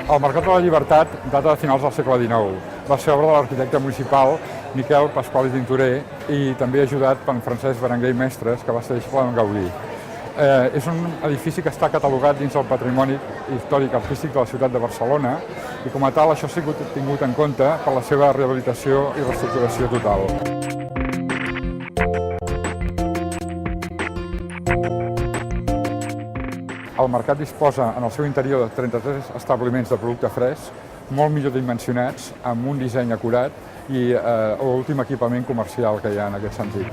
El Mercat de la Llibertat data de finals del segle XIX. Va ser obra de l'arquitecte municipal Miquel Pasqual i Tintorer i també ajudat per Francesc Berenguer i Mestres, que va ser deixeble d'en Gaudí. És un edifici que està catalogat dins el patrimoni històric artístic de la ciutat de Barcelona i com a tal això ha sigut tingut en compte per la seva rehabilitació i reestructuració total. El Mercat disposa en el seu interior de 33 establiments de producte fresc, molt millor dimensionats, amb un disseny acurat i l'últim equipament comercial que hi ha en aquest sentit.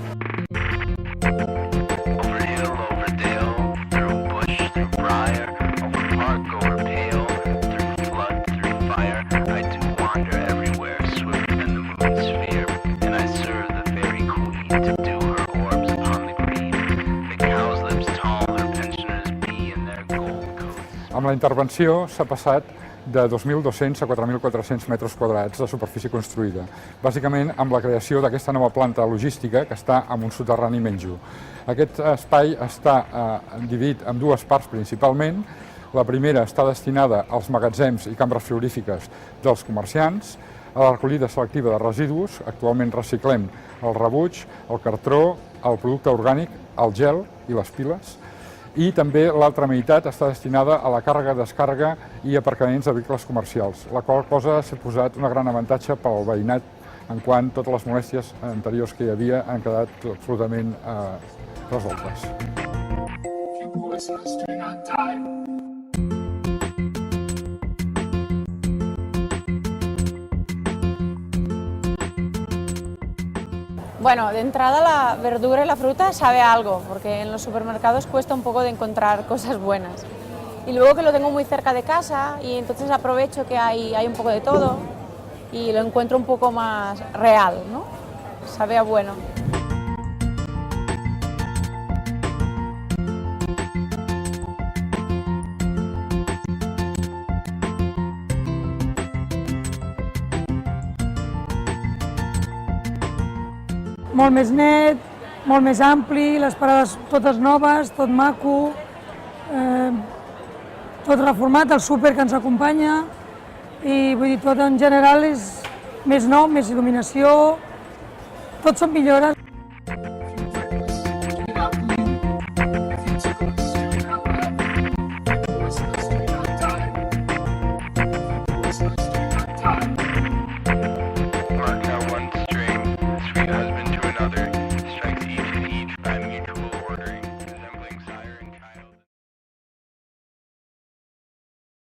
Amb la intervenció s'ha passat de 2.200 a 4.400 metres quadrats de superfície construïda, bàsicament amb la creació d'aquesta nova planta logística que està en un soterrani menys 1. Aquest espai està dividit en dues parts principalment. La primera està destinada als magatzems i cambres frigorífiques dels comerciants, a la recollida selectiva de residus. Actualment reciclem el rebuig, el cartró, el producte orgànic, el gel i les piles. I també l'altra meitat està destinada a la càrrega, descàrrega i aparcaments de vehicles comercials, la qual cosa s'ha posat un gran avantatge pel veïnat en quant totes les molèsties anteriors que hi havia han quedat absolutament resoltes. Bueno, de entrada la verdura y la fruta sabe a algo, porque en los supermercados cuesta un poco de encontrar cosas buenas. Y luego que lo tengo muy cerca de casa y entonces aprovecho que hay un poco de todo y lo encuentro un poco más real, ¿no? Sabe a bueno. Molt més net, molt més ampli, les parades totes noves, tot maco, tot reformat, el súper que ens acompanya i vull dir, tot en general és més nou, més il·luminació, tot són millores.